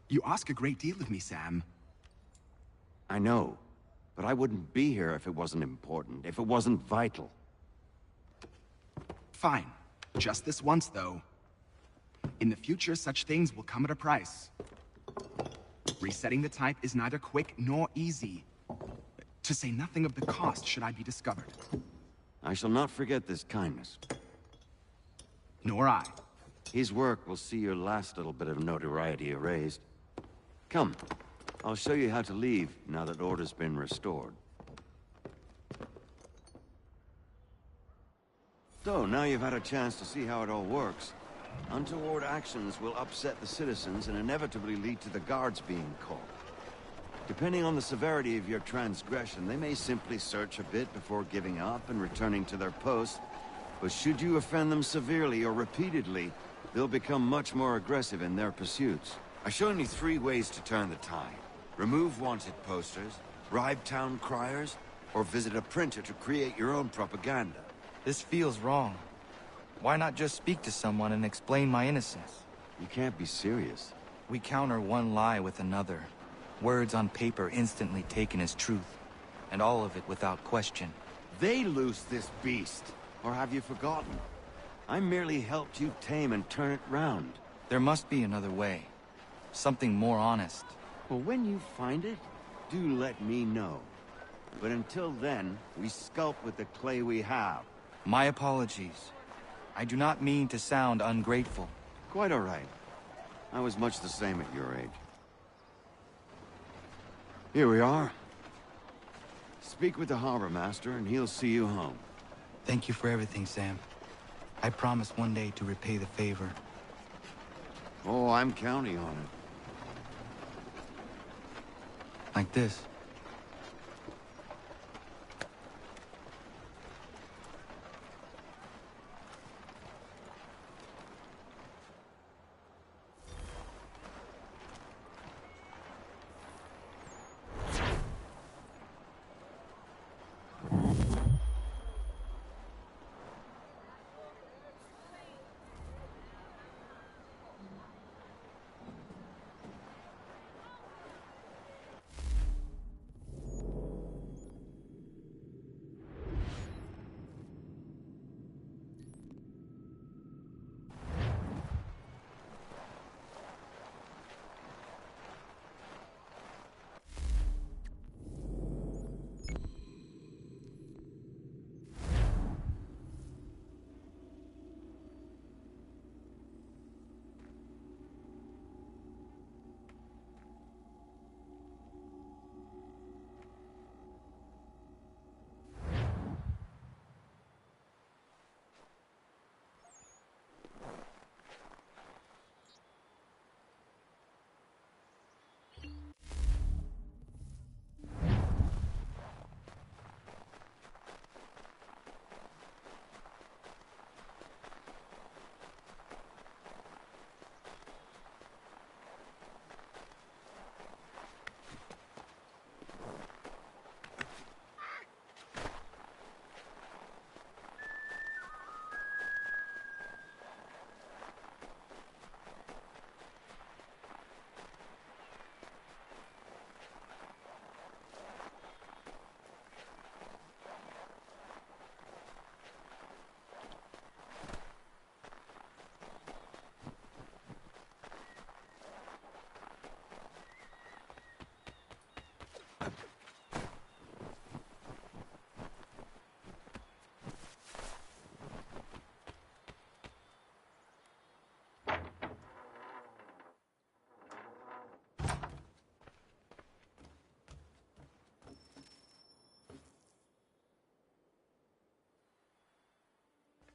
You ask a great deal of me, Sam. I know, but I wouldn't be here if it wasn't important, if it wasn't vital. Fine. Just this once, though. In the future, such things will come at a price. Resetting the type is neither quick nor easy. To say nothing of the cost should I be discovered. I shall not forget this kindness. Nor I. His work will see your last little bit of notoriety erased. Come, I'll show you how to leave now that order's been restored. So, now you've had a chance to see how it all works. Untoward actions will upset the citizens and inevitably lead to the guards being called. Depending on the severity of your transgression, they may simply search a bit before giving up and returning to their post. But should you offend them severely or repeatedly, they'll become much more aggressive in their pursuits. I've shown you 3 ways to turn the tide. Remove wanted posters, bribe town criers, or visit a printer to create your own propaganda. This feels wrong. Why not just speak to someone and explain my innocence? You can't be serious. We counter one lie with another. Words on paper instantly taken as truth. And all of it without question. They loose this beast. Or have you forgotten? I merely helped you tame and turn it round. There must be another way. Something more honest. Well, when you find it, do let me know. But until then, we sculpt with the clay we have. My apologies. I do not mean to sound ungrateful. Quite all right. I was much the same at your age. Here we are. Speak with the harbor master and he'll see you home. Thank you for everything, Sam. I promise one day to repay the favor. Oh, I'm counting on it. Like this.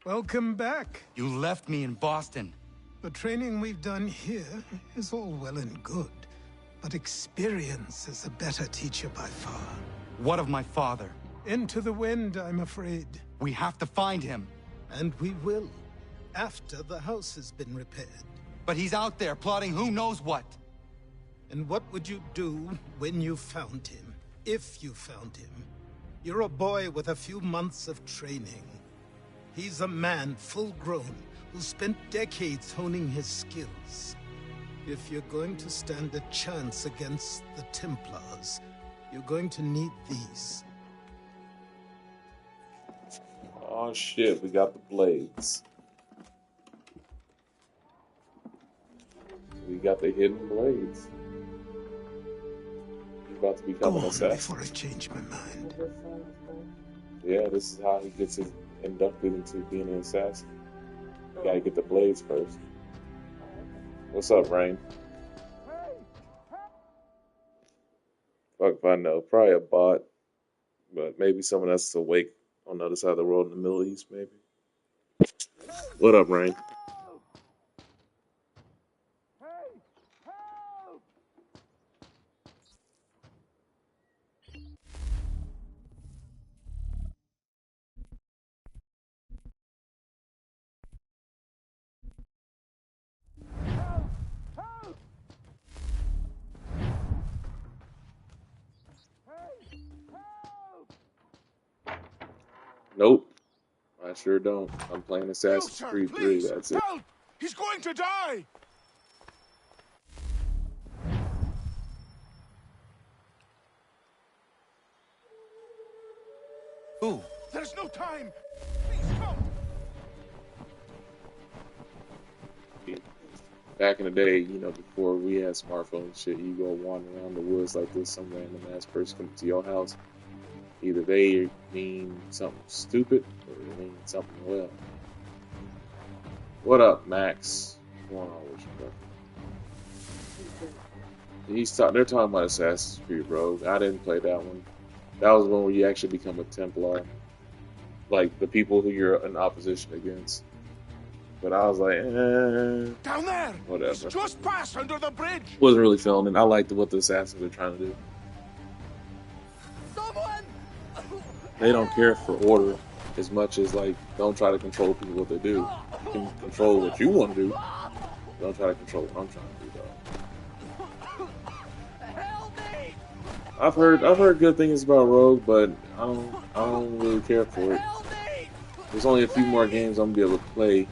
Welcome back. You left me in Boston. The training we've done here is all well and good, but experience is a better teacher by far. What of my father? Into the wind, I'm afraid. We have to find him. And we will, after the house has been repaired. But he's out there plotting who knows what. And what would you do when you found him? If you found him? You're a boy with a few months of training. He's a man full grown who spent decades honing his skills. If you're going to stand a chance against the Templars, you're going to need these. Oh shit, we got the blades. We got the hidden blades. He's about to become an assassin. Before I change my mind. Yeah, this is how he gets inducted into being an assassin. You gotta get the blades first. What's up, Rain? Fuck if I know. Probably a bot. But maybe someone else awake on the other side of the world in the Middle East, maybe. What up, Rain? Nope. I sure don't. I'm playing Assassin's Creed 3, that's it. Help! He's going to die! Ooh. There's no time! Please come! Back in the day, you know, before we had smartphones and shit, you go wandering around the woods like this, some random ass person comes to your house. Either they mean something stupid or they mean something well. What up, Max? What's going on with you, bro? They're talking about Assassin's Creed, bro. I didn't play that one. That was one where you actually become a Templar. Like, the people who you're in opposition against. But I was like, Down there! whatever. He's just passed under the bridge! Wasn't really feeling it. I liked what the Assassins were trying to do. Someone! They don't care for order as much as, like, don't try to control people what they do. You can control what you want to do. Don't try to control what I'm trying to do, though. Help me! I've heard good things about Rogue, but I don't really care for it. Help me! There's only a few more games I'm gonna be able to play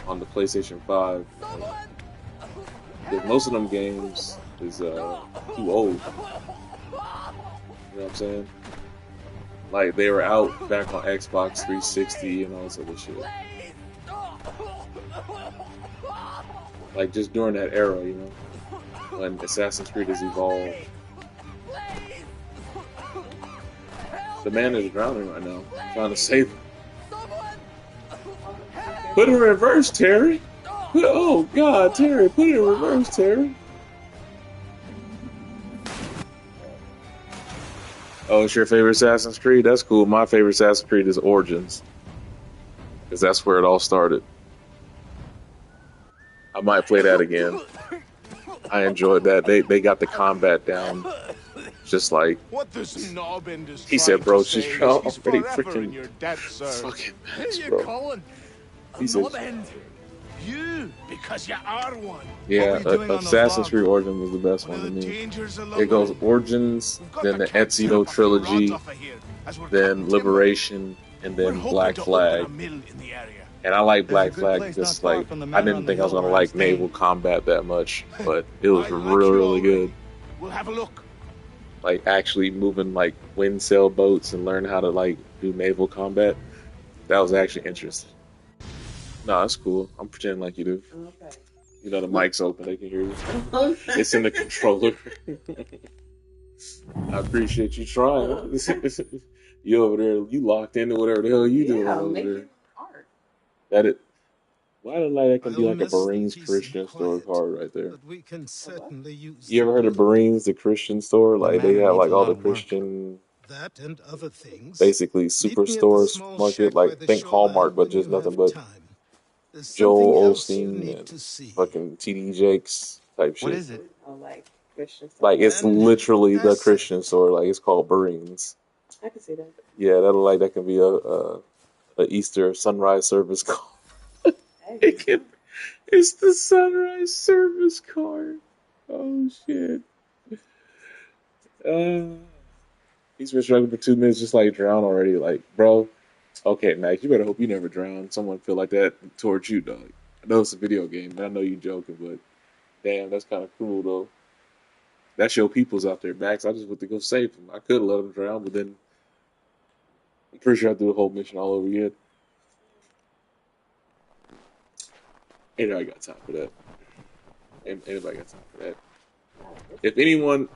on the PlayStation 5. Because most of them games is too old. You know what I'm saying? Like, they were out back on Xbox 360 and all this other shit. Like, just during that era, you know? When Assassin's Creed has evolved. The man is drowning right now. I'm trying to save him. Put it in reverse, Terry! Oh, God, Terry, put it in reverse, Terry! Oh, it's your favorite Assassin's Creed? That's cool. My favorite Assassin's Creed is Origins. Because that's where it all started. I might play that again. I enjoyed that. They got the combat down. Just like... What this knob end is he said, bro, she's he's already forever freaking... in your debt, sir. Fucking Who Max, you bro. calling? He said... Knob-end? You, because you are one. Yeah, What were you doing on the Assassin's vlog? Creed Origins was the best One one of to the me. dangers along It goes the- Origins, We've got then the to catch Ezio up a few rods trilogy, off of here as we're then cutting timber. Liberation, and We're then hoping Black to open Flag. a mill in the area. And I like Black There's a good Flag place because, not far like, from the I manor didn't on think the I was hill gonna where I'm like naval staying. combat that much, but it was I like really, you really good. already. We'll have a look. Like, actually moving, like, wind sail boats and learn how to, like, do naval combat. That was actually interesting. No, that's cool. I'm pretending like you do. Okay. You know, the mic's open, they can hear you. Okay. It's in the controller. I appreciate you trying. You over there, you locked into whatever the hell you doing Yeah, over making there. art. That it. Why did like that could be I'll like a miss the Marines peace Christian and store quiet, card right there. but we can certainly use You ever heard of Marines, the Christian store? The Like they manor have needs like a all lot the of work. Christian, that and other things. basically Meet superstore, me at the small supermarket. shack by Like the think shoreline Hallmark, but when just you nothing have but time. There's Joel something else you Osteen need and to see. fucking TD Jakes type What shit. is it? Oh, like Christian stuff. Like it's And literally the that's Christian it. store. Like it's called Marines. I can see that. Yeah, that can be a Easter sunrise service call. Hey, It can, it's the sunrise service card. Oh shit. He's been struggling for 2 minutes, just like drown already. Like, bro, okay, Max, you better hope you never drown. Someone feel like that towards you, dog. I know it's a video game, and I know you joking, but Damn, that's kind of cool though. That's your peoples out there, Max. I just went to go save them. I could have let them drown, but then I'm pretty sure I do the whole mission all over again. Anybody got time for that? Anybody got time for that? If anyone,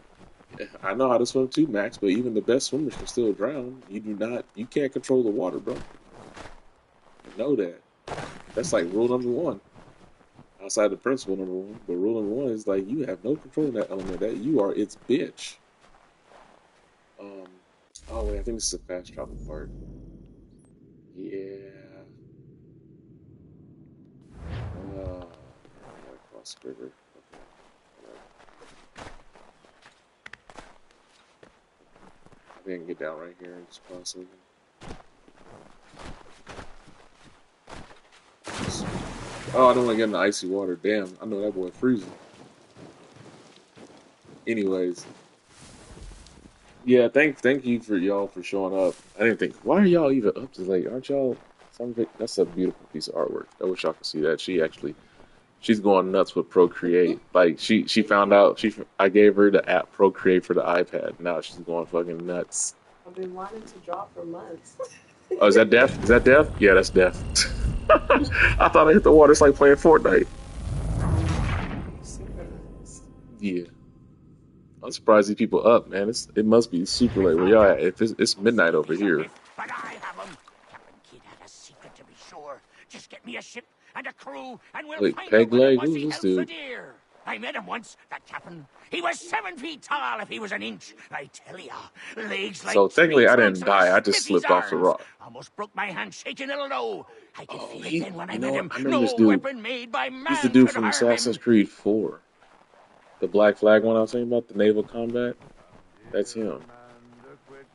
I know how to swim too, Max, but even the best swimmers can still drown. You can't control the water, bro. You know that. That's like rule number one. Outside the principle number one, but rule number one is like you have no control in that element. That you are its bitch. Oh wait, I think this is a fast travel part. Yeah. I gotta cross the river. Okay. I think I can get down right here and just cross over. Oh, I don't want to get in the icy water. Damn, I know that boy freezing. Anyways, yeah, thank you for y'all for showing up. I didn't think, why are y'all even up this late? Aren't y'all? That's a beautiful piece of artwork. I wish y'all could see that. She's going nuts with Procreate. Like she found out I gave her the app Procreate for the iPad. Now she's going fucking nuts. I've been wanting to draw for months. Oh, is that death? Is that death? Yeah, that's death. I thought I hit the water. It's like playing Fortnite. Super nice. Yeah. I'm surprised these people up, man. It must be super late where y'all at. If it's midnight over here. But I have them. Captain Kidd had a secret to be sure. Just get me a ship and a crew, and we'll Wait, find Peg out whether Leg? was Who's he this held for dude? dear. I met him once, that captain. He was 7 feet tall if he was an inch. I tell ya, legs like So technically, I tree didn't trunks and a die. I just smith's slipped off the arms. rock. Almost broke my hand shaking it'll know. I could feel he- it then when I you know met what? him. I remember No this dude. weapon made by man He's the dude could from harm Assassin's him. Creed 4. The Black Flag one I was saying about, the naval combat. That's him.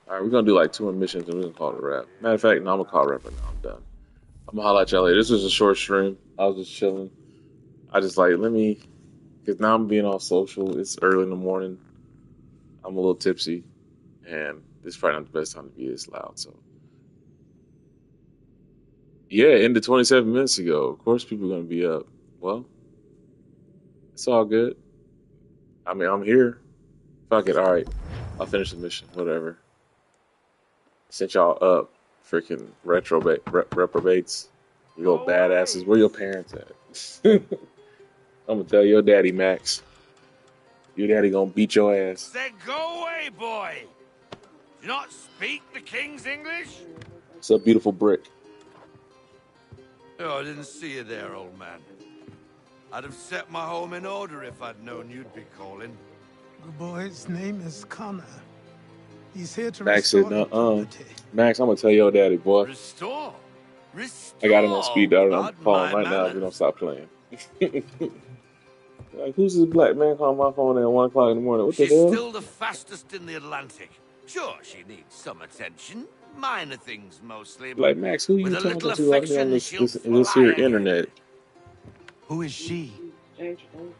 Alright, we're gonna do like 2 more missions and we're gonna call it a wrap. Matter of fact, no, I'm gonna call it a wrap right now. I'm done. I'm gonna holla at y'all later. This was a short stream. I was just chilling. I just like, because now I'm being all social. It's early in the morning. I'm a little tipsy. And this is probably not the best time to be this loud, so. Yeah, ended 27 minutes ago. Of course people are gonna be up. Well, it's all good. I mean, I'm here. Fuck it, alright. I'll finish the mission, whatever. Since y'all up, freaking reprobates. You little badasses. Where your parents at? I'm gonna tell your daddy, Max. Your daddy gonna beat your ass. Said go away, boy. Do you not speak the king's English? What's up, beautiful brick? Oh, I didn't see you there, old man. I'd have set my home in order if I'd known you'd be calling. The boy's name is Connor. He's here to Max restore said, the property. Max, I'm gonna tell your daddy, boy. Restore? Restore? I got him on speed dial and I'm Not calling my right now if we manners. don't stop playing. Like, who's this black man calling my phone at 1 o'clock in the morning? What the She's hell? still the fastest in the Atlantic. Sure, she needs some attention. Minor things mostly, but Like, Max, who you with a talking little to out here on affection, this she'll here fly internet? ahead. Who is she? Stranger things.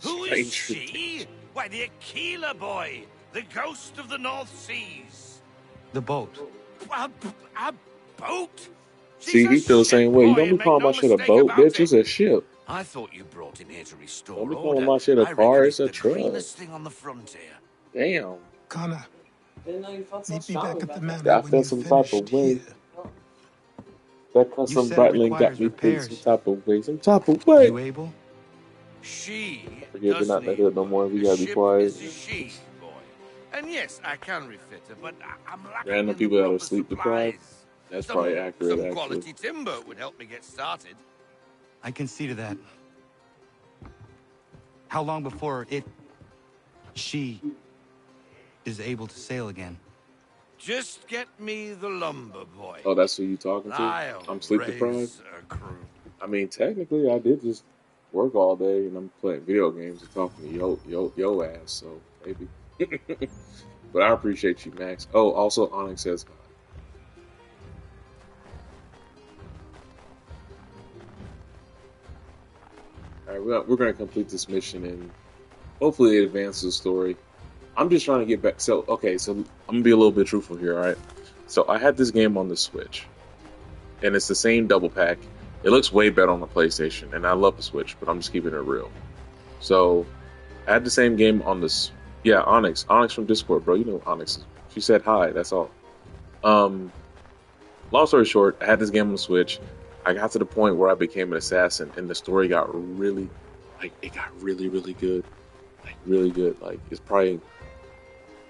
Who is Stranger she? Why, the Aquila boy, the ghost of the North Seas. The boat. A boat? See, She's a he feels the ship, same way. You boy, don't be make calling no my shit a mistake boat, about bitch. it. It's a ship. I thought you brought him here to restore Don't be order. calling my shit a I car. reckon It's a the truck. greenest thing on the frontier. Damn. Connor, Didn't know you felt so meet me strong back at about the that. manor I when felt you some type finished of way. here. That custom said it Breitling got requires me feeling some repairs. type of way. Some type of way. You able? She Forget we're does not in the need hood no one. more. We The gotta be ship quiet. is a she, boy. And yes, I can refit her, but I'm lacking Random in people the that are proper sleep deprived. supplies. That's Some- probably accurate, Some actually. quality timber would help me get started. I can see to that. How long before she is able to sail again? Just get me the lumber, boy. Oh, that's who you talking to? I'll I'm sleep raise deprived? a crew. I mean, technically, I did just work all day and I'm playing video games and talking to yo ass, so maybe. But I appreciate you, Max. Oh, also, Onyx says hi. Alright, we're going to complete this mission and hopefully it advances the story. I'm just trying to get back. So, okay, so I'm going to be a little bit truthful here, alright? So, I had this game on the Switch, and it's the same double pack. It looks way better on the PlayStation, and I love the Switch, but I'm just keeping it real. So I had the same game on this. Yeah, Onyx. Onyx from Discord, bro. You know Onyx. She said hi. That's all. Um, Long story short, I had this game on the Switch. I got to the point where I became an assassin, and the story got really, like, it got really, really good. Like, really good. Like, it's probably.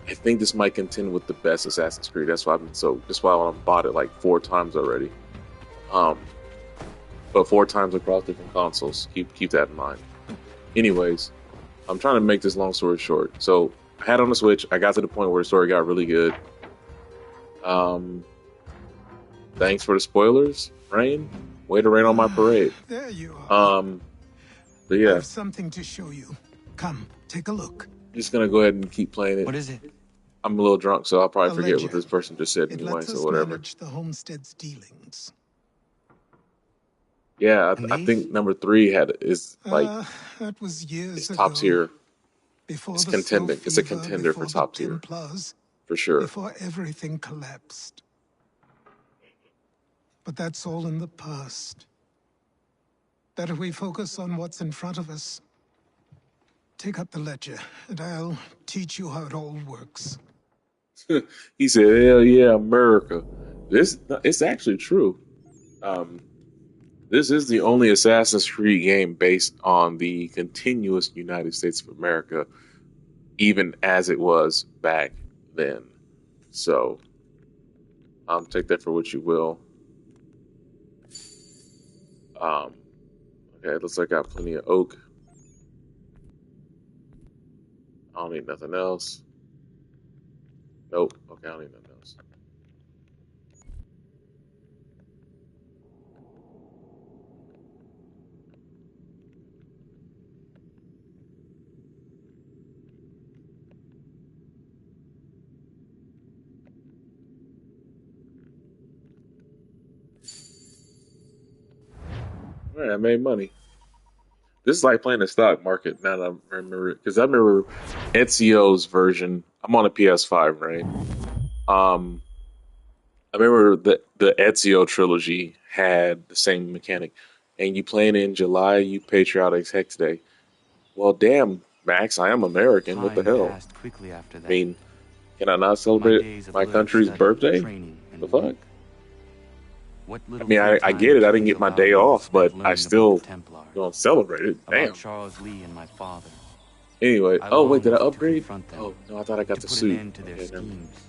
I think this might contend with the best Assassin's Creed. That's why That's why I bought it like 4 times already. But 4 times across different consoles. Keep that in mind. Anyways, I'm trying to make this long story short. So I had it on the Switch. I got to the point where the story got really good. Thanks for the spoilers, Rain. Way to rain on my parade. There you are. But I yeah, have something to show you. Come, take a look. just gonna go ahead and keep playing it. What is it? I'm a little drunk, so I'll probably A forget ledger. what this person just said It anyway. lets So us whatever. manage the homestead's dealings. Yeah, And I these? think number 3 is like That was years it's ago. top tier. Before It's the contending. snow It's a fever, contender for before top the tier Templars, for sure. before everything collapsed. But that's all in the past. Better we focus on what's in front of us. Take up the ledger, and I'll teach you how it all works. He said, "Hell yeah, America." It's actually true. Um, this is the only Assassin's Creed game based on the continuous United States of America, even as it was back then. So, take that for what you will. Okay, looks like I got plenty of oak. I don't need nothing else. Nope. Okay, I don't need nothing else. All right, I made money. This is like playing the stock market now that I remember it. Because I remember Ezio's version. I'm on a PS5, right? I remember the Ezio trilogy had the same mechanic. And you playing in July, you patriotic Hex Day. Well, damn, Max, I am American. What the Time hell? passed quickly after I that. mean, can I not My celebrate days of my little country's study, birthday? training, and The fuck? work. What I little mean, free I time get it. I didn't between get my allowed day me was off, spent but I learning about still the Templars, don't celebrate it. Damn. about Charles Lee and my father. Anyway, I oh wait, did I longed to upgrade? confront them, Oh no, I thought I got to the put an suit. end to their Okay, never mind. schemes,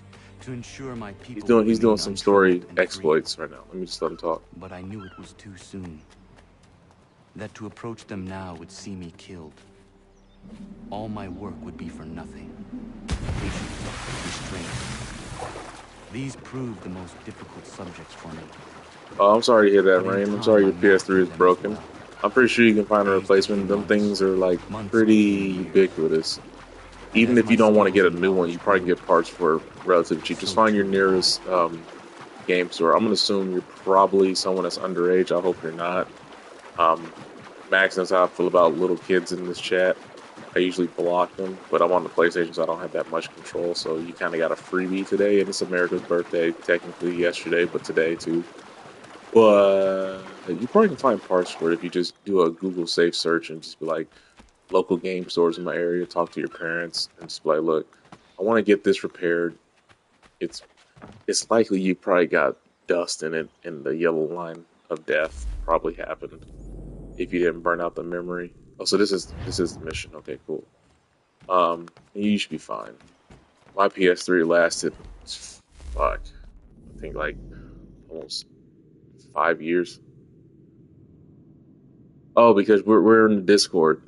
to ensure my people He's doing would remain some story untroubled and free. exploits right now. Let me just let him talk. But I knew it was too soon. That to approach them now would see me killed. All my work would be for nothing. Patience, restraint. These proved the most difficult subjects for me. Oh, I'm sorry to hear that, But in Rain. I'm time, sorry I your PS3 is mastered them as broken. well. I'm pretty sure you can find a Days replacement. became Them things are like months pretty became years. ubiquitous. And Even as if my you don't want to skills get a and new one, knowledge you probably can grew, get parts for relatively cheap. Just so find your too nearest game store. I'm gonna assume you're probably someone that's underage. I hope you're not. Max knows how I feel about little kids in this chat. I usually block them, but I'm on the PlayStation, so I don't have that much control. So you kind of got a freebie today, and it's America's birthday. Technically yesterday, but today too. But you probably can find parts for it if you just do a Google safe search and just be like, local game stores in my area, talk to your parents, and just be like, look, I want to get this repaired. It's it's likely you probably got dust in it, and the yellow line of death probably happened if you didn't burn out the memory. Oh, so this is the mission. Okay, cool. You should be fine. My PS3 lasted, fuck, I think like almost 5 years. Oh, because we're in the Discord.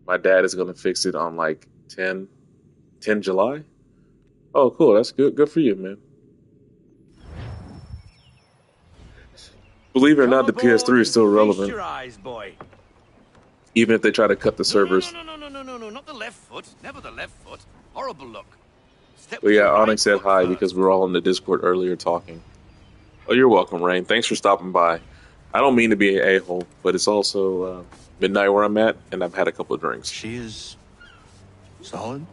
My dad is gonna fix it on like 10 July. Oh, cool. That's good. Good for you, man. Believe it or Come not, the aboard PS3 is and still feast relevant, your eyes, boy. even if they try to cut the No, no, no, servers. no, no, no, no, no, no, not the left foot. Never the left foot. Horrible look. Step But with yeah, your right Onyx said foot hi first. because we were all in the Discord earlier talking. Oh, you're welcome, Rain. Thanks for stopping by. I don't mean to be an a-hole, but it's also midnight where I'm at, and I've had a couple of drinks. She is solid?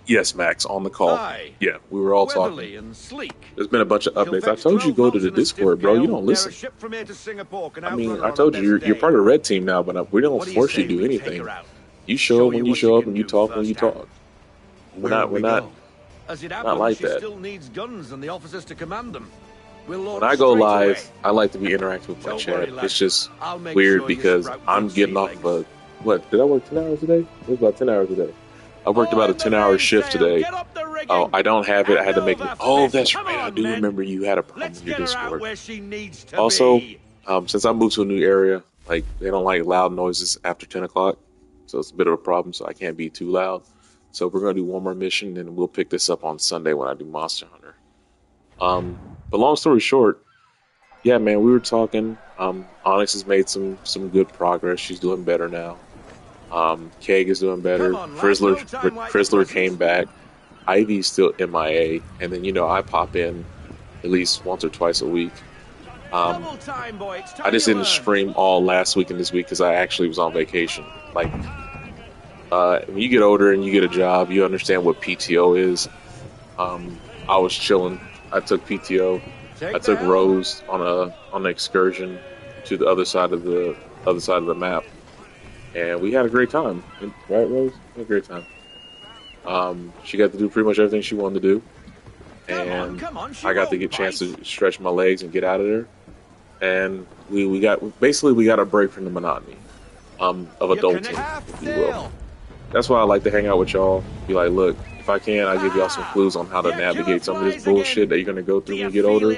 Yes, Max, on the call. Aye. Yeah, we were all Weatherly talking. and sleek. There's been a bunch of He'll updates. I fetch told you 12 go to knots the in a stiff Discord, bro. You gale, don't dare a listen. ship from here to Singapore can I mean, outrun her I on told the you best you're day. part of the red team now, but we don't What do you force you say to do we take anything. her out? You show up when you what show she up, can and you do talk when you firsthand. talk. Where We're we not. go? As it not happens, like she that. still needs guns and the officers to command them. We'll When load I her go straight live, away. I like to be interactive with my Don't chat. worry, lad. It's just I'll make weird sure you because sprout I'm good getting sea off of legs. what? Did I work 10 hours today? It was about 10 hours today. I worked about a All in the 10-hour main shift sail, today. get up the rigging. Oh, I don't have it. I had to make it. Hand Oh, over, that's Smith. right. Come I on, do men. remember you had a problem Let's with your get her out Discord. where she needs to Also, be. since I moved to a new area, like they don't like loud noises after 10 o'clock, so it's a bit of a problem. So I can't be too loud. So we're gonna do one more mission, and we'll pick this up on Sunday when I do Monster Hunter. But long story short, yeah, man, we were talking. Onyx has made some good progress. She's doing better now. Keg is doing better. Come on, lad, no time like the Frizzler present. came back. Ivy's still MIA, and then I pop in at least once or twice a week. Double time, boy. It's time I just you didn't learn. stream all last week and this week because I actually was on vacation. Like, when you get older and you get a job, you understand what PTO is. I was chilling. I took PTO. Take I took the Rose on an excursion to the other side of the map, and we had a great time. Right, Rose? We had a great time. She got to do pretty much everything she wanted to do, and come on, she I got to won't get a chance bite. to stretch my legs and get out of there. And we got a break from the monotony of adulting, if you will. That's why I like to hang out with y'all. Be like, look, if I can, I'll give y'all some clues on how to navigate some of this bullshit that you're gonna go through when you get older.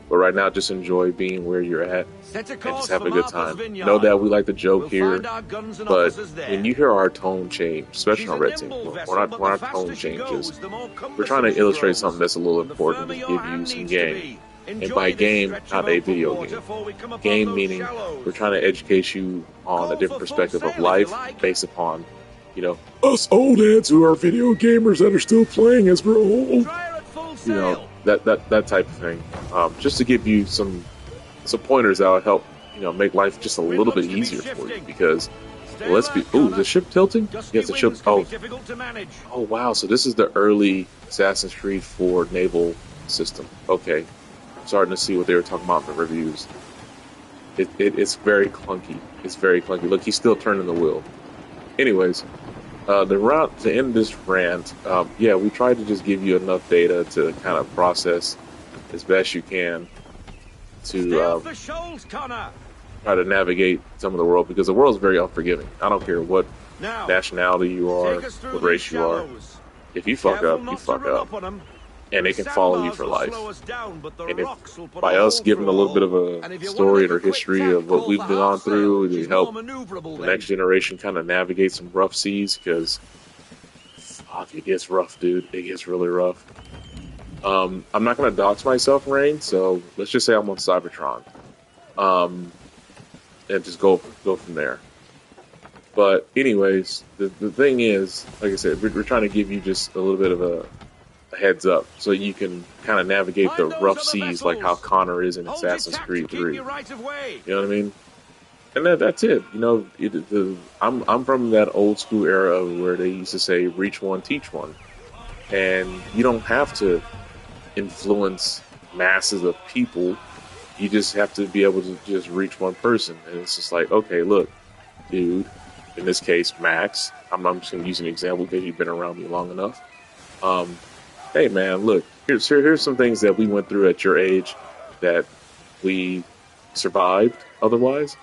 But right now, just enjoy being where you're at and just have a good time. Know that we like to joke here, but when you hear our tone change, especially on Red Team, when our tone changes, we're trying to illustrate something that's a little important to give you some game. And by game, not a video game. Game meaning we're trying to educate you on a different perspective of life based upon, us old heads who are video gamers that are still playing as we're old. That type of thing. Just to give you some pointers that will help, make life just a little bit easier for you. Because let's be. Ooh, is the ship tilting? Yes, the ship. Oh wow! So this is the early Assassin's Creed 4 naval system. Okay. Starting to see what they were talking about in the reviews. It's very clunky. It's very clunky. Look, he's still turning the wheel. Anyways, to end this rant, we tried to just give you enough data to kind of process as best you can to try to navigate some of the world, because the world is very unforgiving. I don't care what nationality you are, what race you are. If you fuck up, you fuck up. And they can follow you for life. And if by us giving a little bit of a story or history of what we've gone through to help the next generation kind of navigate some rough seas, because fuck, it gets rough, dude. It gets really rough. I'm not going to dox myself, Rain, so let's just say I'm on Cybertron. And just go from there. But anyways, the thing is, like I said, we're trying to give you just a little bit of a heads up so you can kind of navigate the rough seas like how Connor is in Assassin's Creed 3. You know what I mean? And that's it. I'm from that old school era where they used to say reach one, teach one. And you don't have to influence masses of people. You just have to be able to just reach one person. And it's just like, okay, look, dude, in this case, Max, I'm just going to use an example because you've been around me long enough. Hey man, look, here's some things that we went through at your age that we survived otherwise,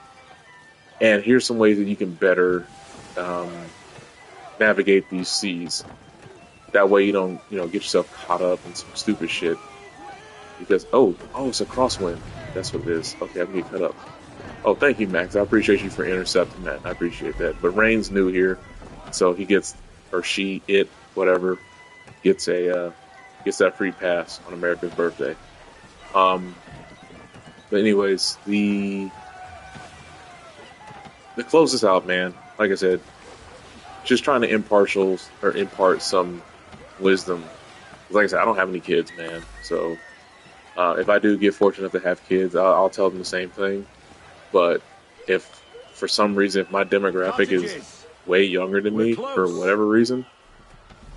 and here's some ways that you can better navigate these seas. That way you don't, get yourself caught up in some stupid shit. Because it's a crosswind. That's what it is. Okay, I'm gonna get cut up. Oh, thank you, Max. I appreciate you for intercepting that. I appreciate that. But Rain's new here, so he gets, or she, it, whatever. Gets that free pass on America's birthday. But anyways, to close this out, man. Like I said, just trying to impart some wisdom. Like I said, I don't have any kids, man. So if I do get fortunate enough to have kids, I'll tell them the same thing. But if for some reason, if my demographic is way younger than me for whatever reason,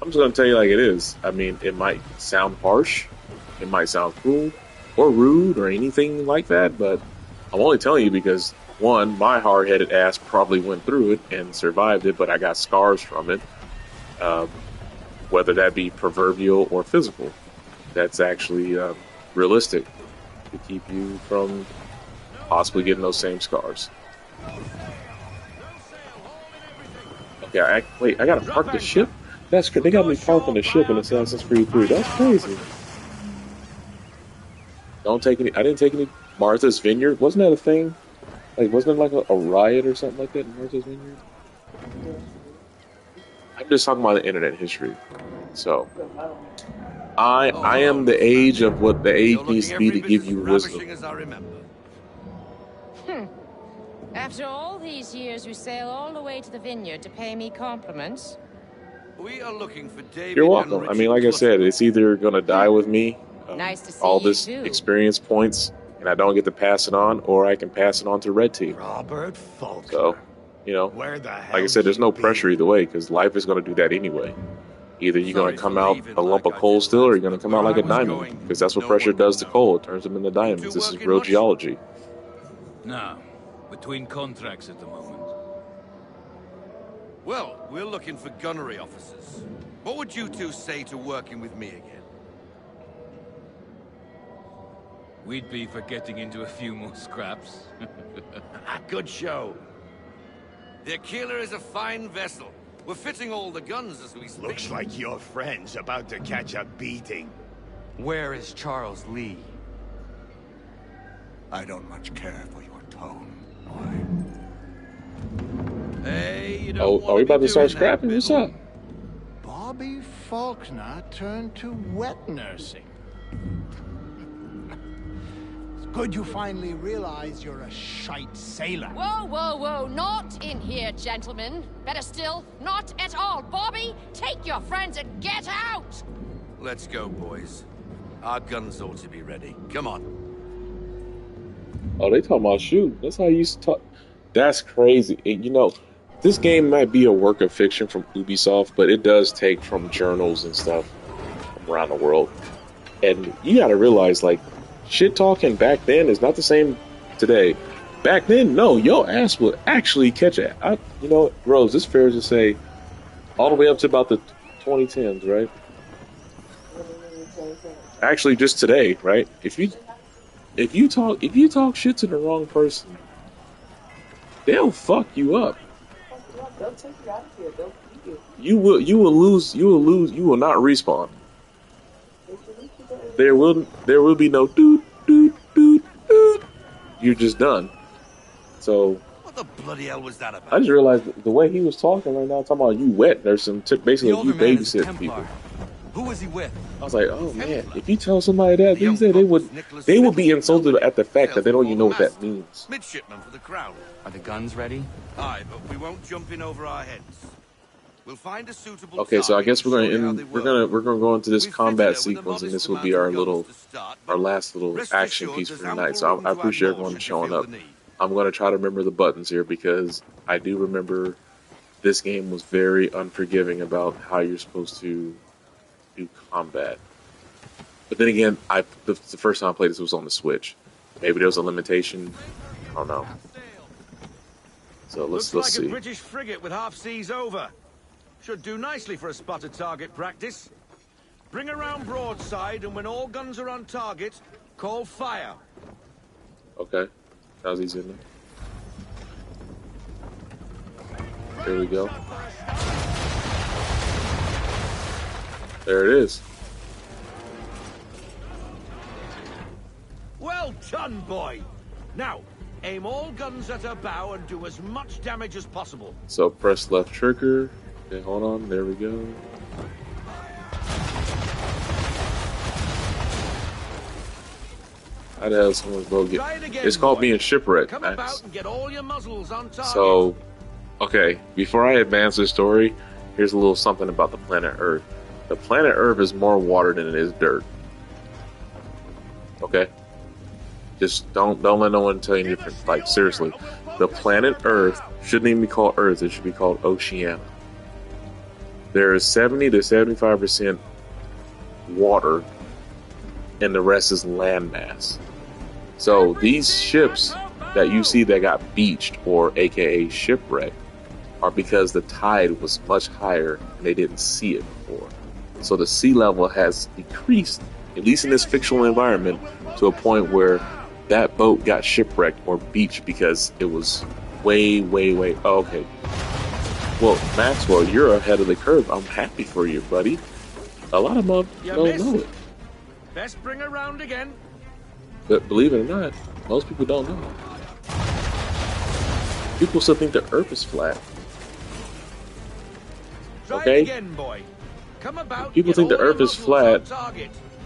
I'm just gonna tell you like it is. I mean, it might sound harsh, it might sound cruel, or rude, or anything like that, but I'm only telling you because one, my hard-headed ass probably went through it and survived it, but I got scars from it. Whether that be proverbial or physical, that's actually realistic to keep you from possibly getting those same scars. Okay, wait, I gotta park the ship? That's they got me parking the ship in Assassin's Creed 3. That's crazy. Don't take any. I didn't take any. Martha's Vineyard, wasn't that a thing? Like, wasn't it like a riot or something like that in Martha's Vineyard? I'm just talking about the internet history. So, I am the age of what the age needs to be to give you wisdom. After all these years, you sail all the way to the vineyard to pay me compliments. We are looking for David. You're welcome. I mean, like I said, it's either gonna die with me, Nice to see all you this too. experience points, and I don't get to pass it on, or I can pass it on to Red Team. Robert Faulkner. So, you know, Where the hell like I said, there's no you been? pressure either way, because life is gonna do that anyway. Either you're gonna come out a lump of coal still, or you're gonna come out like a diamond, because that's what pressure does to coal. It turns them into diamonds. This is real geology. No, between contracts at the moment. Well, we're looking for gunnery officers. What would you two say to working with me again? We'd be for getting into a few more scraps. Good show. The Aquila is a fine vessel. We're fitting all the guns as we speak. Looks like your friend's about to catch a beating. Where is Charles Lee? I don't much care for your tone, boy. Hey, you don't Oh, wanna are we about be to start doing that, scrapping? What's Biddle. up? Bobby Faulkner turned to wet nursing. It's good you finally realize you're a shite sailor. Whoa, whoa, whoa, not in here, gentlemen. Better still, not at all. Bobby, take your friends and get out! Let's go, boys. Our guns ought to be ready. Come on. Oh, they talking about shooting. That's how you used to talk. That's crazy. And, you know, this game might be a work of fiction from Ubisoft, but it does take from journals and stuff from around the world. And you gotta realize, like, shit talking back then is not the same today. Back then, no, your ass would actually catch it. You know, Rose, it's fair to say, all the way up to about the 2010s, right? Actually, just today, right? If you talk shit to the wrong person, they'll fuck you up. They'll take you out of here. They'll beat you. You will lose. You will not respawn. There will be no doot doot doot doot. You're just done. So What the bloody hell was that about? I just realized the way he was talking right now, talking about you wet. There's some basically you babysit people. Who was he with? I was like, oh man, if you tell somebody that, they would be insulted at the fact that they don't even know what that means. Midshipman for the crown. Are the guns ready? Aye, but we won't jump in over our heads. We'll find a suitable. Okay, so I guess we're target and gonna show you how they we're gonna go into this We've combat fitted it with a sequence, and modest this will be amount our of guns to start, but our last little rest action assured piece there's for the ample night. So room I to add appreciate more everyone should you showing feel up. the need. I'm gonna try to remember the buttons here because I do remember this game was very unforgiving about how you're supposed to do combat. But then again, the first time I played this was on the Switch. Maybe there was a limitation. I don't know. So let's Looks like see. a British frigate with half seas over. Should do nicely for a spotted target practice. Bring around broadside, and when all guns are on target, call fire. Okay, that was easy enough. There we go. There it is. Well done, boy. Now, aim all guns at her bow and do as much damage as possible. So press left trigger. Okay, hold on. There we go. How the hell is someone's boat get? Try it again, It's called boy. being shipwrecked. Come Max. about and get all your muzzles on target. So, okay, before I advance the story, here's a little something about the planet Earth. The planet Earth is more water than it is dirt. Okay? Just don't let no one tell you different. Like, seriously. The planet Earth shouldn't even be called Earth, it should be called Oceania. there's 70 to 75% water, and the rest is landmass. So these ships that you see that got beached, or aka shipwrecked, are because the tide was much higher and they didn't see it before. So the sea level has decreased, at least in this fictional environment, to a point where that boat got shipwrecked or beached because it was way, way, way. Oh, okay. Well, Maxwell, you're ahead of the curve. I'm happy for you, buddy. A lot of them don't know it. Best bring her round again. But believe it or not, most people don't know. People still think the Earth is flat. Okay? Again, boy. Come about, people think the Earth is flat.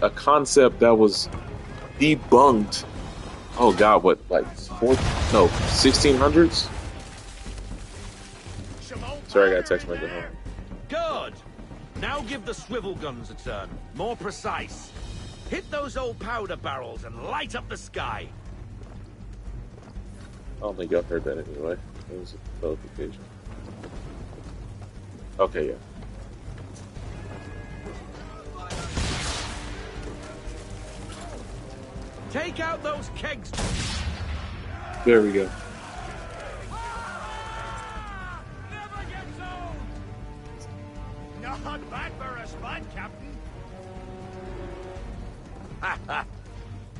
A concept that was debunked. Oh God, what, like 1600s? Sorry, I got a text my home. Good. Now give the swivel guns a turn. More precise. Hit those old powder barrels and light up the sky. I don't think y'all heard that anyway. It was a notification. Okay, yeah. Take out those kegs. There we go. Not bad for a spud, Captain.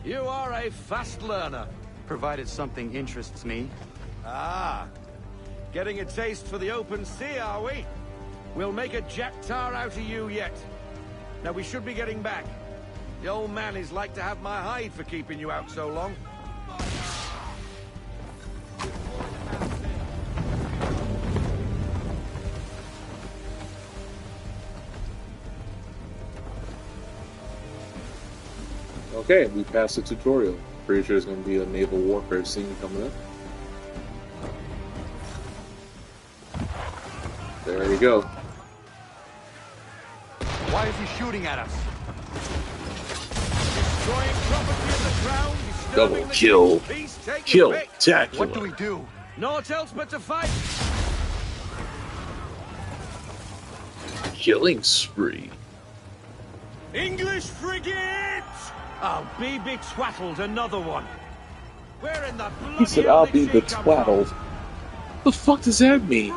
You are a fast learner. Provided something interests me. Ah, getting a taste for the open sea, are we? We'll make a jack tar out of you yet. Now we should be getting back. The old man is like to have my hide for keeping you out so long. Okay, we passed the tutorial. Pretty sure there's going to be a naval warfare scene coming up. There you go. Why is he shooting at us? Destroying property of the crown, Double kill. Kill. Tacular. What do we do? Naught else but to fight. Killing spree. English frigate! I'll be betwattled, another one. Where in the bloody He said, hell I'll did be she come betwaddled. from? The fuck does that mean?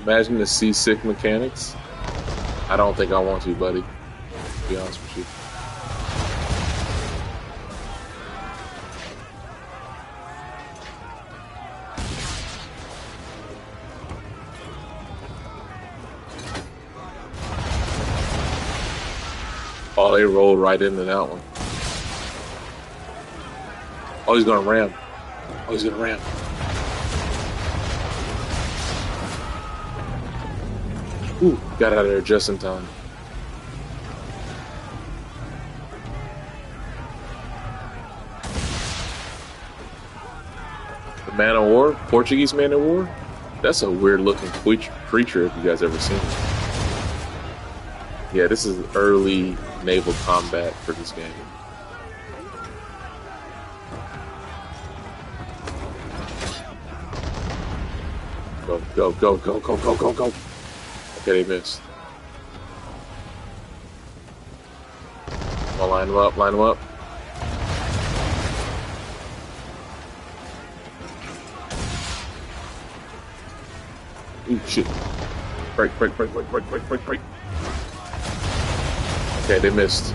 Imagine the seasick mechanics. I don't think I want to, buddy. To be honest with you. Oh, they rolled right into that one. Oh, he's gonna ram. Oh, he's gonna ram. Ooh, got out of there just in time. The Man of War, Portuguese Man of War. That's a weird looking creature if you guys ever seen it. Yeah, this is early naval combat for this game. Go, go, go, go, go, go, go, go. Okay, they missed. I'll line them up, line them up. Ooh, shit. Break, break, break, break, break, break, break, break. Okay, they missed.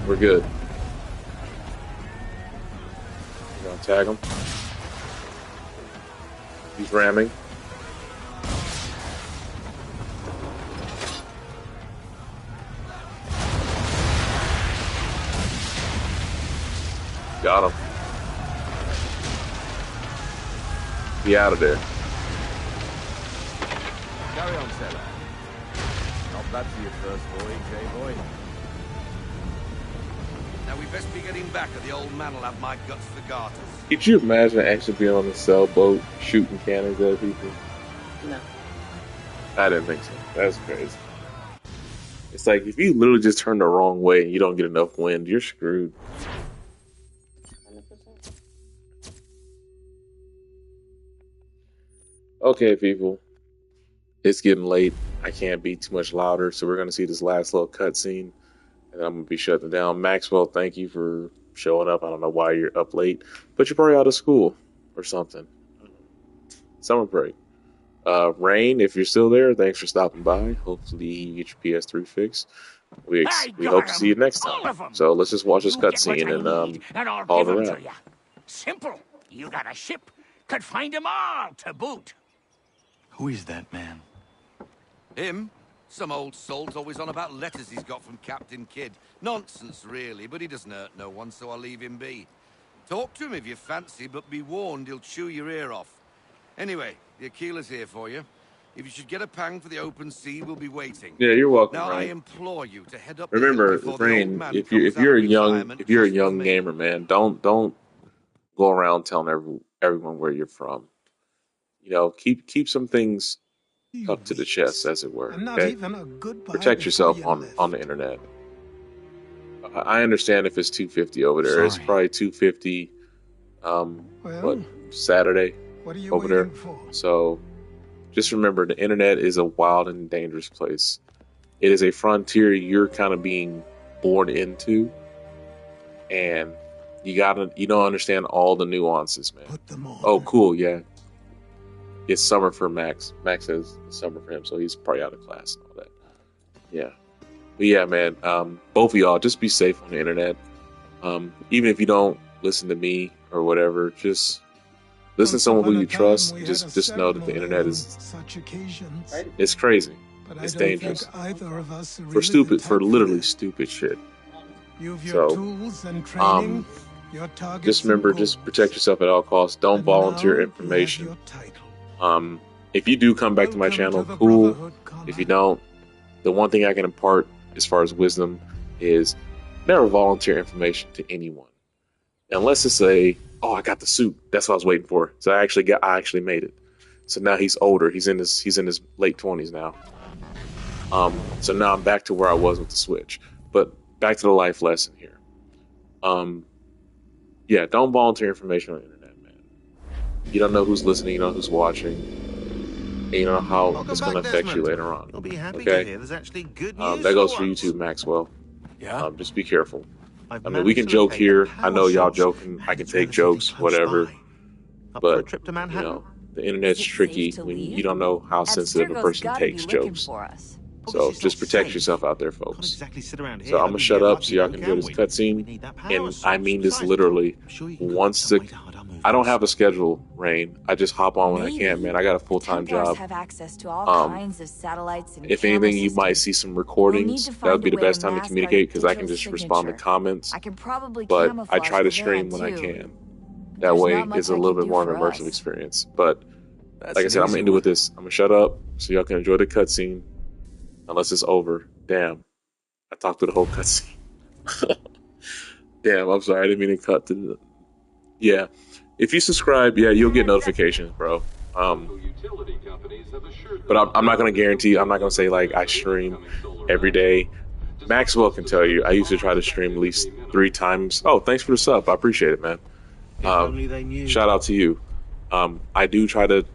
We're good. We're gonna tag him. He's ramming. Got him. Be out of there. Carry on, sailor. Not bad for your first voyage, eh, boy? Now we best be getting back, or the old man will have my guts for garters. Could you imagine actually being on a sailboat shooting cannons at people? No. I didn't think so. That's crazy. It's like if you literally just turn the wrong way and you don't get enough wind, you're screwed. 100%. Okay, people. It's getting late. I can't be too much louder, so we're going to see this last little cutscene, and I'm going to be shutting down. Maxwell, thank you for showing up. I don't know why you're up late, but you're probably out of school or something. Summer break. Rain, if you're still there, thanks for stopping by. Hopefully you get your PS3 fixed. We hope to see you next time. So let's just watch this cutscene and I'll all give them of to that. you. Simple. You got a ship. Could find them all to boot. Who is that man? Him? Some old salt's always on about letters he's got from Captain Kidd. Nonsense, really, but he doesn't hurt no one, so I'll leave him be. Talk to him if you fancy, but be warned he'll chew your ear off. Anyway, the Aquila's here for you. If you should get a pang for the open sea, we'll be waiting. Yeah, you're welcome. Now I Rain. implore you to head up. Remember, the hill before the old Rain, man if comes out you're of a young retirement if you're a just for young me. gamer, man, don't go around telling everyone where you're from. You know, keep some things up to the chest, as it were. And not Okay? even a goodbye Protect before yourself you on left. the internet. I understand if it's 250 over there. It's Sorry. probably 250. Well, Saturday what are you over there. waiting for? So just remember, the internet is a wild and dangerous place. It is a frontier you're kind of being born into, and you don't understand all the nuances, man. Put them on. Oh, cool, yeah. It's summer for Max. Max says it's summer for him, so he's probably out of class and all that. Yeah. But yeah, man, both of y'all, just be safe on the internet. Even if you don't listen to me or whatever, just listen to someone who you trust. Just know that the internet is such occasions. Right? it's crazy. But It's I don't dangerous. think either of us are For really stupid, the for type literally that. stupid shit. You've your So, tools and training, your targets. Just remember, and just goals. protect yourself at all costs. Don't And volunteer now you have information. your title. If you do come back to my Welcome channel, the cool. Brotherhood, If you comrade. don't, the one thing I can impart as far as wisdom is never volunteer information to anyone, unless it's I got the suit. That's what I was waiting for. So I actually made it. So now he's older. He's in his late 20s now. So now I'm back to where I was with the Switch. But back to the life lesson here. Yeah, don't volunteer information on the internet, man. You don't know who's listening. You don't know who's watching. And you don't know how Welcome it's going to back, affect you Desmond. later on. You'll be happy Okay? to hear there's actually good news. That goes for for you once. too, Maxwell. Yeah. Just be careful. I've I mean, we managed can to joke locate here. the I power know y'all source, joking. I and can it's take relatively jokes, close whatever. by. Up for a But, trip to you Manhattan? know, the internet's Is it tricky safe to when leave? you don't know how sensitive a Abstergo's person gotta be takes looking jokes. for us. So It's just not protect safe. yourself out there, Can't folks. exactly sit around here So I'm hoping gonna to shut get up lucky, so y'all though, can enjoy this we? We cutscene. need that power And source. I mean this Besides, literally. I'm sure you can Once some the way to hard our movements. I don't have a schedule, Rain. I just hop on when I Maybe. can, man. I got a full-time Templars job. have access to all Um, kinds of satellites and If camera anything, you might systems. see some We'll need recordings. to That would find be a the way to best time to mask our communicate because I can digital just respond to signature. comments. I can probably But I camouflage try to the stream van, when I too. can. That There's way, not much it's a I little can bit do more of an for immersive us. experience. But That's like I an said, I'm gonna easy end it with one. this. I'm gonna shut up so y'all can enjoy the cutscene, unless it's over. Damn, I talked through the whole cutscene. Damn, I'm sorry. I didn't mean to cut to the. Yeah, if you subscribe, yeah, you'll get notifications, bro. But I'm not gonna guarantee. I'm not gonna say like I stream every day. Maxwell can tell you. I used to try to stream at least 3 times. Oh, thanks for the sub. I appreciate it, man. If only they knew. Shout out to you. I do try to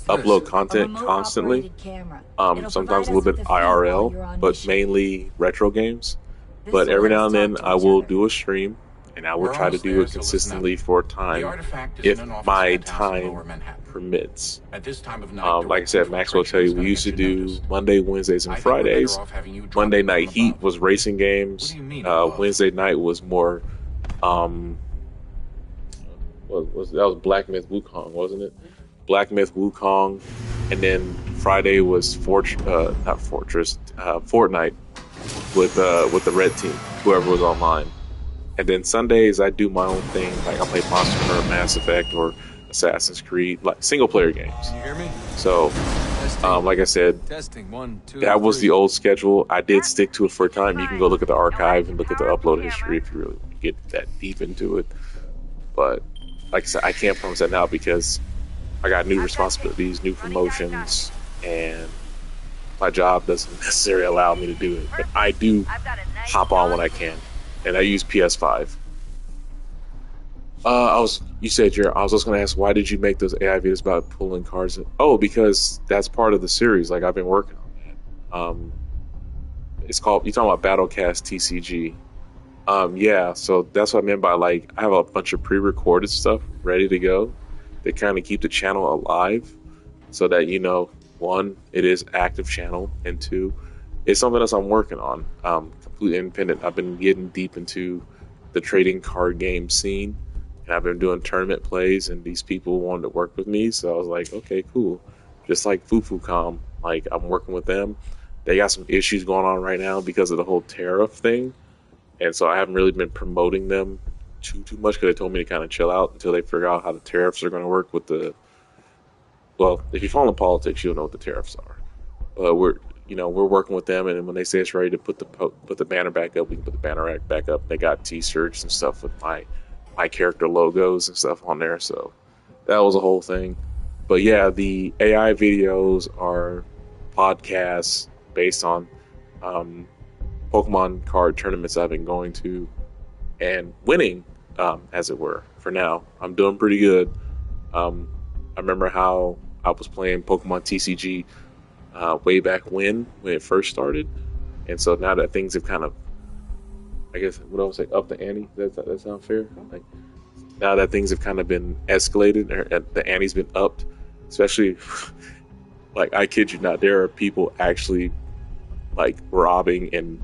upload content remote constantly. operated camera. It'll Sometimes a provide little us bit with a feel while you're IRL, on but mission. mainly retro games. This But will every let now us and then talk to I each will other. do a stream, and I will We're try to almost do there, it so listen consistently up. for The time, artifact is if in an office my penthouse in Lower time Manhattan. permits. At this time of night, Like I said, Maxwell tell you, we used to do Monday, Wednesdays, and I think we're better Fridays. off having you drop Monday it from night heat above. was racing games. What do you mean above? Wednesday night was more, that was Black Myth Wukong, wasn't it? Black Myth Wukong, and then Friday was Fortnite with the red team, whoever was online. And then Sundays I do my own thing, like I play Monster Hunter, Mass Effect, or Assassin's Creed, like single player games. You hear me? So Like I said, Testing 1, 2. that was 3. the old schedule. I did stick to it for a time. You can go look at the archive and look at the upload history if you really get that deep into it. But like I said, I can't promise that now because I got new responsibilities, new promotions, and my job doesn't necessarily allow me to do it. But I do hop on when I can, and I use PS5. You said I was just gonna ask, why did you make those AI videos about pulling cards? Oh, because that's part of the series. Like, I've been working on that. It's called, you're talking about Battlecast TCG. Yeah, so that's what I meant by, like, I have a bunch of pre-recorded stuff ready to go to kind of keep the channel alive, so that, you know, one, it is active channel, and two, it's something else I'm working on. Completely independent. I've been getting deep into the trading card game scene. And I've been doing tournament plays, and these people wanted to work with me, so I was like, okay, cool. Just like FufuCom, like, I'm working with them. They got some issues going on right now because of the whole tariff thing, and so I haven't really been promoting them too much because they told me to kind of chill out until they figure out how the tariffs are going to work with the. Well, if you follow politics, you'll know what the tariffs are. We're working with them, and when they say it's ready to put the banner back up, we can put the banner back up. They got T-shirts and stuff with my character logos and stuff on there, so that was a whole thing. But yeah, the AI videos are podcasts based on Pokemon card tournaments I've been going to and winning, as it were. For now, I'm doing pretty good. I remember how I was playing Pokemon TCG way back when it first started, and so now that things have kind of, I guess, what I would say, up the ante. That sound fair? Like, now that things have kind of been escalated, or the ante's been upped, especially, like, I kid you not, there are people actually, like, robbing and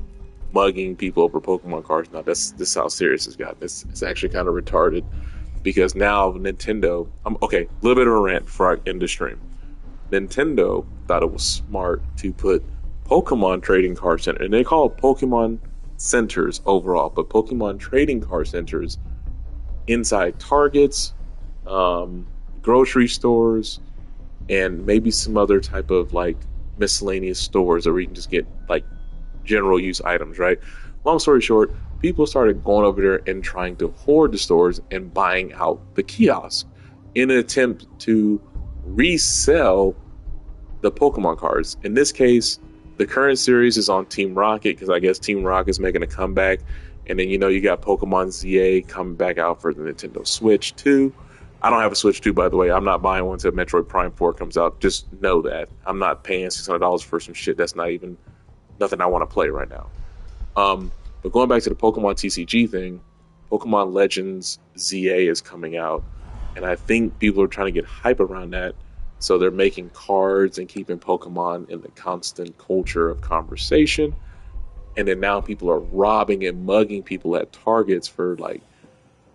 mugging people over Pokemon cards now. This is how serious it's gotten. It's actually kind of retarded, because now Nintendo, okay, a little bit of a rant before I end the stream. Nintendo thought it was smart to put Pokemon trading card center, and they call it Pokemon centers overall, but Pokemon trading card centers inside Targets, grocery stores, and maybe some other type of, like, miscellaneous stores where you can just get, like, general use items, right? Long story short, people started going over there and trying to hoard the stores and buying out the kiosk in an attempt to resell the Pokemon cards. In this case, the current series is on Team Rocket, because I guess Team Rocket's making a comeback. And then, you know, you got Pokemon ZA coming back out for the Nintendo Switch 2. I don't have a Switch 2, by the way. I'm not buying one until Metroid Prime 4 comes out. Just know that. I'm not paying $600 for some shit that's not even nothing I want to play right now. But going back to the Pokemon TCG thing, Pokemon Legends ZA is coming out. And I think people are trying to get hype around that. So they're making cards and keeping Pokemon in the constant culture of conversation. And then now people are robbing and mugging people at Targets for, like,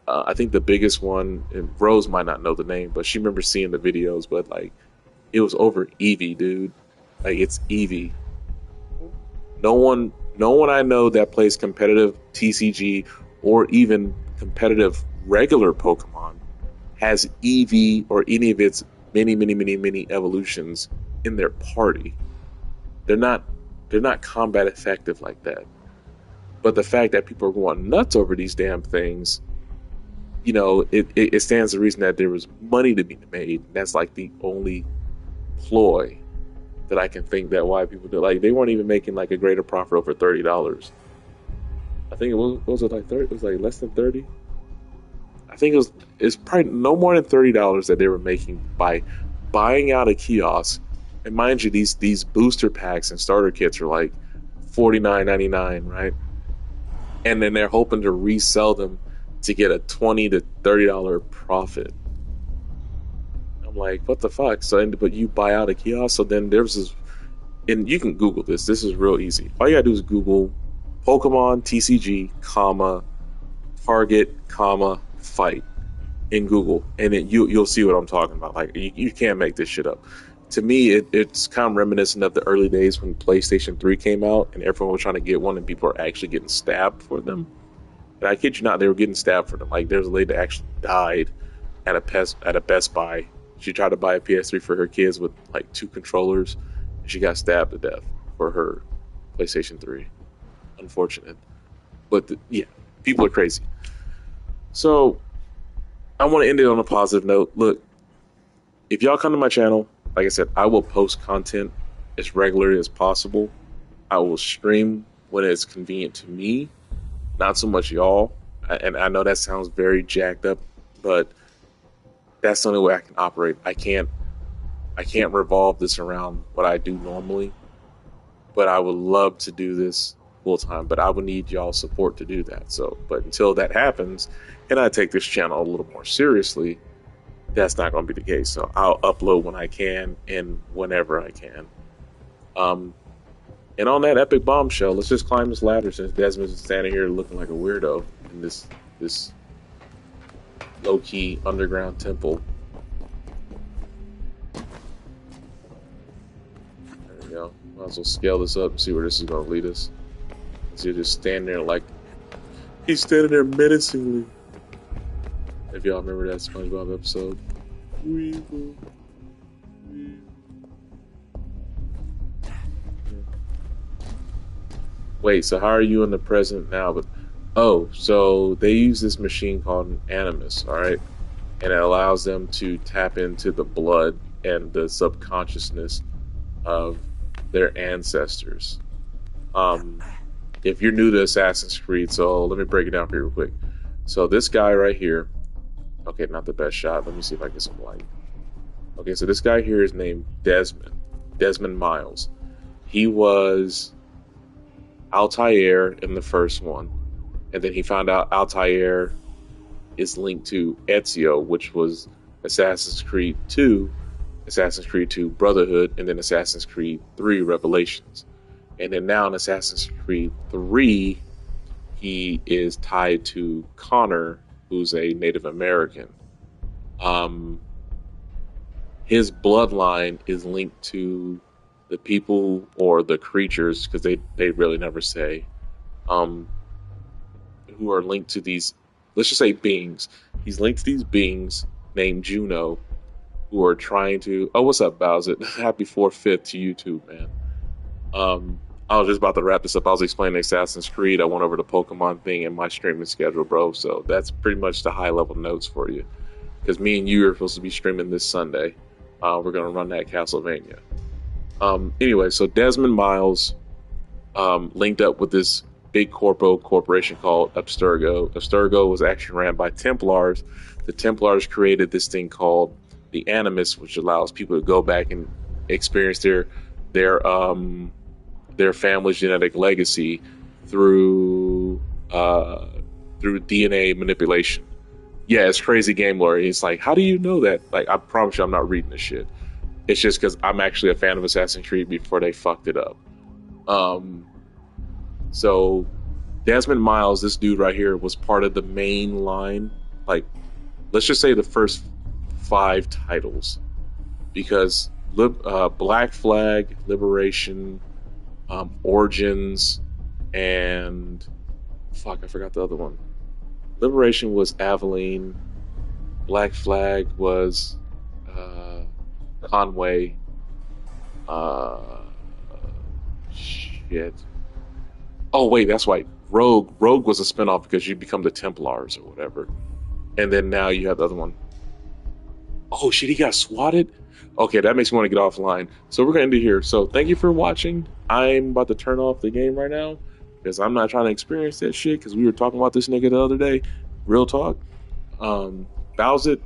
I think the biggest one, and Rose might not know the name, but she remembers seeing the videos, but, like, it was over Eevee, dude. Like, it's Eevee. No one I know that plays competitive TCG or even competitive regular Pokemon has Eevee or any of its many evolutions in their party. They're not combat effective like that. But the fact that people are going nuts over these damn things, you know, it stands to reason that there was money to be made. That's like the only ploy that I can think that why people do. Like, they weren't even making like a greater profit over $30. I think was it like 30? It was like less than 30. I think it's probably no more than $30 that they were making by buying out a kiosk. And mind you, these booster packs and starter kits are like $49.99, right? And then they're hoping to resell them to get a $20 to $30 profit. I'm like, what the fuck? So, but you buy out a kiosk, so then there's this, and you can Google this. This is real easy. All you gotta do is Google Pokemon TCG, Target, fight in Google, and then you'll see what I'm talking about. Like, you can't make this shit up. To me, it's kind of reminiscent of the early days when PlayStation 3 came out and everyone was trying to get one and people are actually getting stabbed for them. And I kid you not, they were getting stabbed for them. Like, there's a lady that actually died at a Best Buy She tried to buy a PS3 for her kids with like 2 controllers, and she got stabbed to death for her PlayStation 3. Unfortunate. But yeah, people are crazy. So I want to end it on a positive note. Look, if y'all come to my channel, like I said, I will post content as regularly as possible. I will stream when it's convenient to me, not so much y'all. And I know that sounds very jacked up, but that's the only way I can operate. I can't revolve this around what I do normally, but I would love to do this full time, but I would need y'all support to do that. So, but until that happens, and I take this channel a little more seriously, that's not going to be the case. So I'll upload when I can and whenever I can. And on that epic bombshell, let's just climb this ladder since Desmond's standing here looking like a weirdo in this low-key underground temple. There we go. Might as well scale this up and see where this is going to lead us. So you're just standing there like he's standing there menacingly. If y'all remember that SpongeBob episode. Weevil. Wait, so how are you in the present now? But oh, so they use this machine called an animus, alright? And it allows them to tap into the blood and the subconsciousness of their ancestors. If you're new to Assassin's Creed, so let me break it down for you real quick. So this guy right here, okay, not the best shot. Let me see if I get some light. Okay, so this guy here is named Desmond Miles. He was Altair in the first one, and then he found out Altair is linked to Ezio, which was Assassin's Creed 2, Assassin's Creed 2 Brotherhood, and then Assassin's Creed 3 Revelations. And then now in Assassin's Creed 3, he is tied to Connor, who's a Native American. His bloodline is linked to the people or the creatures, because they really never say, who are linked to these, let's just say beings. He's linked to these beings named Juno, who are trying to, oh, what's up, Bowser? Happy 4/5 to YouTube, man. I was just about to wrap this up. I was explaining Assassin's Creed. I went over the Pokemon thing in my streaming schedule, bro. So that's pretty much the high level notes for you. Because me and you are supposed to be streaming this Sunday. We're going to run that Castlevania. Anyway, so Desmond Miles linked up with this big corporation called Abstergo. Abstergo was actually ran by Templars. The Templars created this thing called the Animus, which allows people to go back and experience their family's genetic legacy through DNA manipulation. Yeah, it's crazy game lore. It's like, how do you know that? Like, I promise you I'm not reading this shit. It's just because I'm actually a fan of Assassin's Creed before they fucked it up. So Desmond Miles, this dude right here, was part of the main line. Like, let's just say the first 5 titles. Because Black Flag, Liberation, Origins, and fuck, I forgot the other one. Liberation was Aveline. Black Flag was Conway. Shit. Oh wait, that's right. Rogue was a spinoff because you become the Templars or whatever. And then now you have the other one. Oh shit, he got swatted? Okay, that makes me want to get offline. So we're going to end it here. So thank you for watching. I'm about to turn off the game right now because I'm not trying to experience that shit, because we were talking about this nigga the other day. Real talk. Bowser,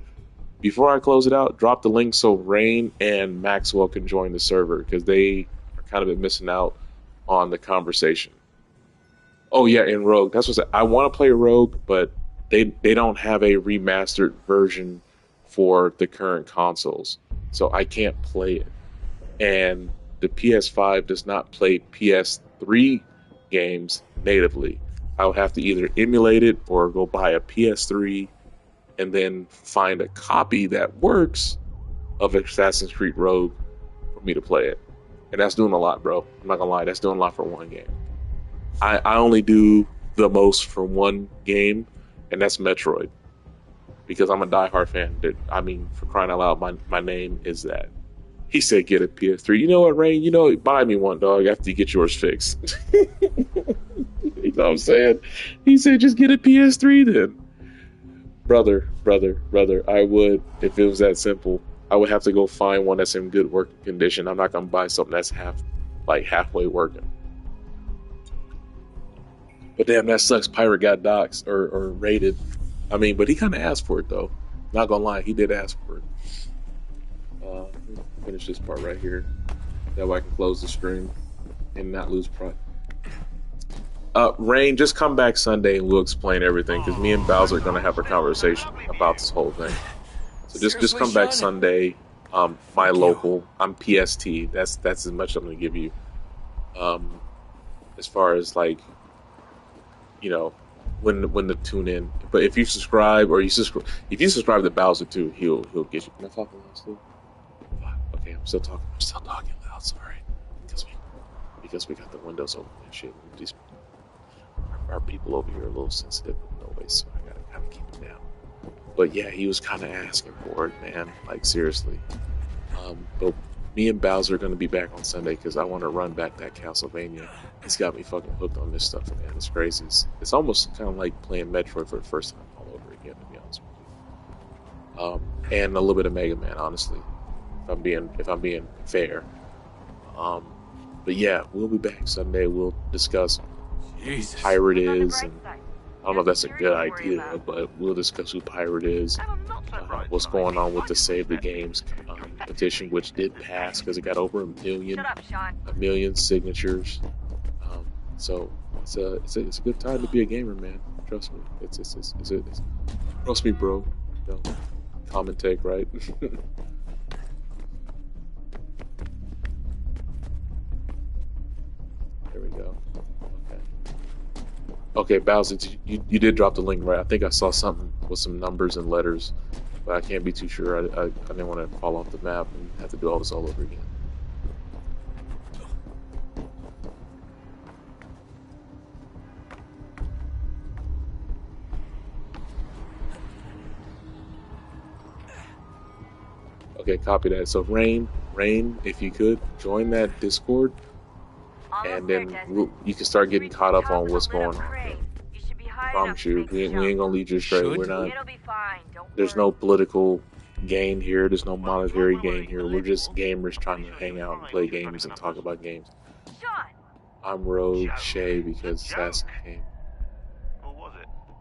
before I close it out, drop the link so Rain and Maxwell can join the server, because they are kind of missing out on the conversation. Oh yeah, and Rogue. That's what I want to play Rogue, but they don't have a remastered version for the current consoles, so I can't play it. And the PS5 does not play PS3 games natively. I would have to either emulate it or go buy a PS3 and then find a copy that works of Assassin's Creed Rogue for me to play it. And that's doing a lot, bro. I'm not gonna lie, that's doing a lot for one game. I only do the most for one game, and that's Metroid. because I'm a diehard fan. I mean, for crying out loud, my name is that. He said, get a PS3. You know what, Rain? You know, buy me one, dog, after you get yours fixed. You know what I'm saying? He said, just get a PS3 then. Brother, I would, if it was that simple. I would have to go find one that's in good working condition. I'm not going to buy something that's halfway working. But damn, that sucks. Pirate got doxxed or raided. I mean, but he kind of asked for it, though. Not going to lie, he did ask for it. Finish this part right here. That way I can close the stream and not lose pride. Rain, just come back Sunday and we'll explain everything, because me and Bowser are going to have a conversation about this whole thing. So just come back Sunday. My local, I'm PST. That's as much I'm going to give you. As far as like, you know, when to tune in. But if you subscribe if you subscribe to Bowser too, he'll get you. Am I talking loud still? Okay, I'm still talking loud. Sorry, because we got the windows open and shit. Our people over here are a little sensitive with noise, so I gotta kind of keep it down. But yeah, he was kind of asking for it, man. Like seriously. But me and Bowser are gonna be back on Sunday because I want to run back that Castlevania. It's got me fucking hooked on this stuff, man. It's crazy. It's almost kind of like playing Metroid for the first time all over again, to be honest with you. And a little bit of Mega Man, honestly. If I'm being fair. But yeah, we'll be back Sunday. We'll discuss who Pirate is, and I don't know if that's a good idea, but we'll discuss who Pirate is, what's going on with the Save the Games petition, which did pass because it got over a million signatures. So it's a good time to be a gamer, man. Trust me. It's trust me, bro. You know, common take, right? There we go. Okay, Bowser, you did drop the link, right? I think I saw something with some numbers and letters, but I can't be too sure. I didn't want to fall off the map and have to do all this all over again. Okay, copy that. So Rain, if you could join that Discord, and then you can start getting caught up on what's going on. I promise you, we ain't gonna lead you astray. We're not. There's no political gain here. There's no monetary gain here. We're just gamers trying to hang out and play games and talk about games. I'm Rogue Shay because Assassin came.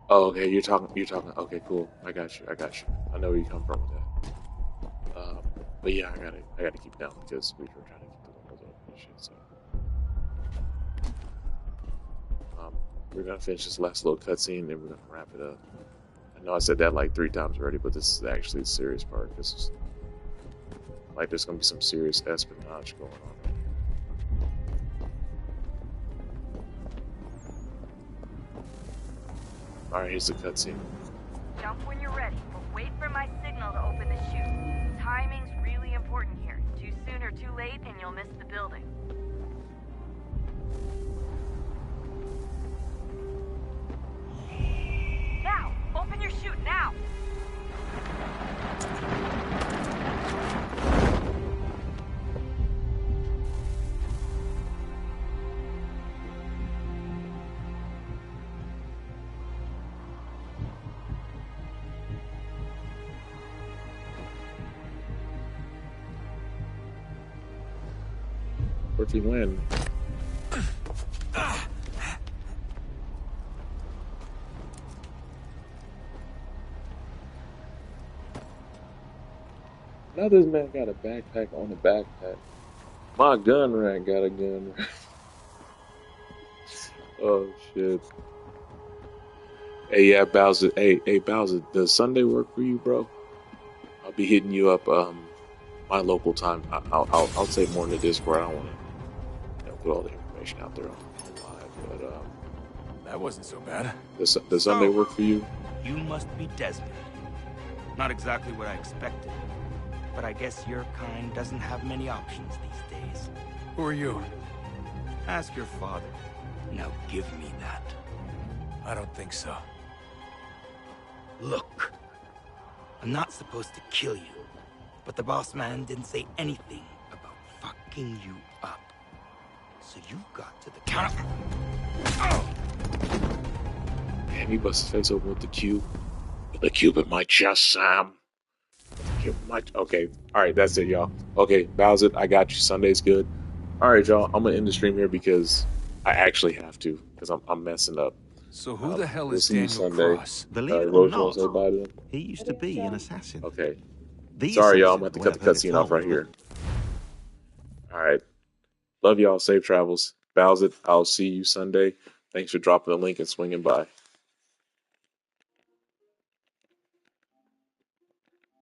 Oh, okay. You're talking. Okay, cool. I got you. I know where you come from with that. But yeah, I gotta keep down because we were trying to keep the windows open and shit. So. We're gonna finish this last little cutscene, then we're gonna wrap it up. I know I said that like 3 times already, but this is actually the serious part. This is like there's gonna be some serious espionage going on. All right, here's the cutscene. Jump when you're ready, but wait for my signal to open the chute. Timing's really important here. Too soon or too late, and you'll miss the building. Now! Open your chute, now! Where'd he land? Now this man got a backpack on a backpack. My gun rack got a gun rack. Oh shit. Hey, yeah, Bowser. Hey, Bowser. Does Sunday work for you, bro? I'll be hitting you up. My local time. I'll say more in the Discord. I don't want to put all the information out there on live, but that wasn't so bad. Does Sunday work for you? You must be Desmond. Not exactly what I expected, but I guess your kind doesn't have many options these days. Who are you? Ask your father. Now give me that. I don't think so. Look, I'm not supposed to kill you, but the boss man didn't say anything about fucking you up. So you got to the counter. Damn, he busted his face open with the cube. The cube in my chest, Sam. Okay. Alright, that's it, y'all. Okay, Bowser, I got you. Sunday's good. Alright, y'all. I'm gonna end the stream here because I actually have to, because I'm messing up. So who the hell We'll is see you Daniel Sunday. Cross? Believe it or Rose, you wanna not, say bye to them? he used to be an assassin. Okay. The Sorry, y'all. I'm assassin, gonna have to cut the whatever cutscene it's off right called. here. Alright. Love y'all. Safe travels. Bowser, I'll see you Sunday. Thanks for dropping the link and swinging by.